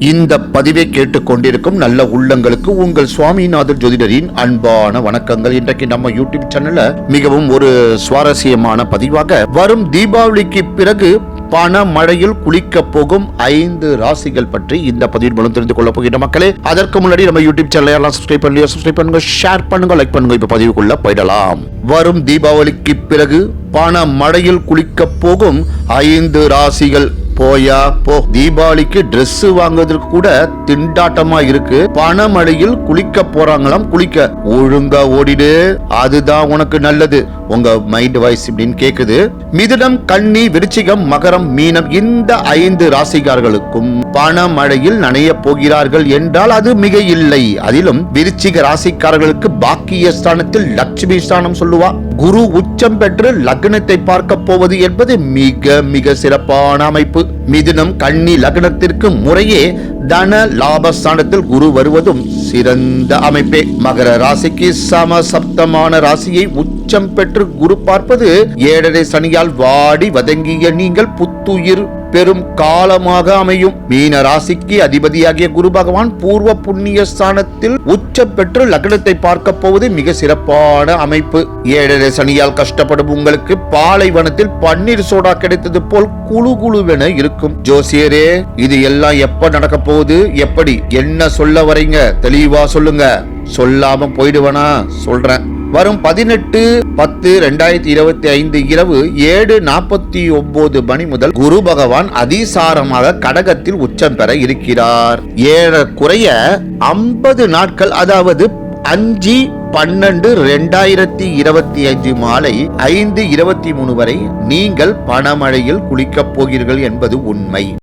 இந்த பதிவை கேட்டுக்கொண்டிருக்கும் நல்ல உள்ளங்களுக்கு உங்கள் சுவாமிநாதர் ஜோதிடரின் அன்பான வணக்கங்கள். இன்றைக்கு நம்ம யூடியூப் சேனல்ல மிகவும் ஒரு சுவாரஸ்யமான பதிவாக, வரும் தீபாவளிக்கு பிறகு பண மழையில் குளிக்க போகும் 5 ராசிகள் பற்றி இந்த பதிவின் மூலம் தெரிந்து கொள்ள போகிற மக்களே, அதற்கு முன்னாடி நம்ம யூடியூப் சேனலை எல்லாம் சப்ஸ்கிரைப் பண்ணுங்க, ஷேர் பண்ணுங்க, லைக் பண்ணுங்க. இப்ப பதிவுக்குள்ள போயிடலாம். வரும் தீபாவளிக்கு பிறகு பண மழையில் குளிக்க போகும் 5 ராசிகள். போயா போ, தீபாவளிக்கு டிரெஸ் வாங்குவதற்கு கூட திண்டாட்டமா இருக்கு, பணமழையில் குளிக்க போறாங்களாம். குளிக்க ஒழுங்கா ஓடிடு, அதுதான் உனக்கு நல்லது. உங்க மைண்ட் வாய்ஸ் இப்படின்னு கேக்குது. மிதுனம், கன்னி, விருச்சிகம், மகரம், மீனம், இந்த 5 ராசிகாரர்களுக்கும் பணமழையில் நனைய போகிறார்கள் என்றால் அது மிக இல்லை. அதிலும் விருச்சிக ராசிக்காரர்களுக்கு பாக்கிய ஸ்தானத்தில் லட்சுமி ஸ்தானம் சொல்லுவா. குரு உச்சம் பெற்று லக்னத்தை பார்க்க போவது என்பது மிக மிக சிறப்பான அமைப்பு. மிதுனம், கன்னி லக்னத்திற்கு முறையே தன லாபஸ்தானத்தில் குரு வருவதும் சிறந்த அமைப்பே. மகர ராசிக்கு சம சப்தமான ராசியை உச்சம் பெற்று குரு பார்ப்பது 7.5 சனியால் வாடி வதங்கிய நீங்கள் புத்துயிர் பெரும் காலமாக அமையும். மீன ராசிக்கு அதிபதியாகிய குரு பகவான் பூர்வ புண்ணிய ஸ்தானத்தில் உச்சம் பெற்று லக்னத்தை பார்க்க போவது மிக சிறப்பான அமைப்பு. 7.5 சனியால் கஷ்டப்படும் உங்களுக்கு பாலைவனத்தில் பன்னீர் சோடா கிடைத்தது போல் குழு குழுவென இருக்கும். ஜோசியரே, இது எல்லாம் எப்ப நடக்க போகுது, எப்படி, என்ன சொல்ல வரீங்க, தெளிவா சொல்லுங்க. சொல்லாம போயிடுவனா? சொல்றேன். வரும் 18/10/2025 இரவு 7:49 மணி முதல் குரு பகவான் அதிசாரமாக கடகத்தில் உச்சம் பெற இருக்கிறார். ஏறக்குறைய 50 நாட்கள், அதாவது 5/12/2025 மாலை 5:23 வரை நீங்கள் பணமழையில் குளிக்கப் போகிறீர்கள் என்பது உண்மை.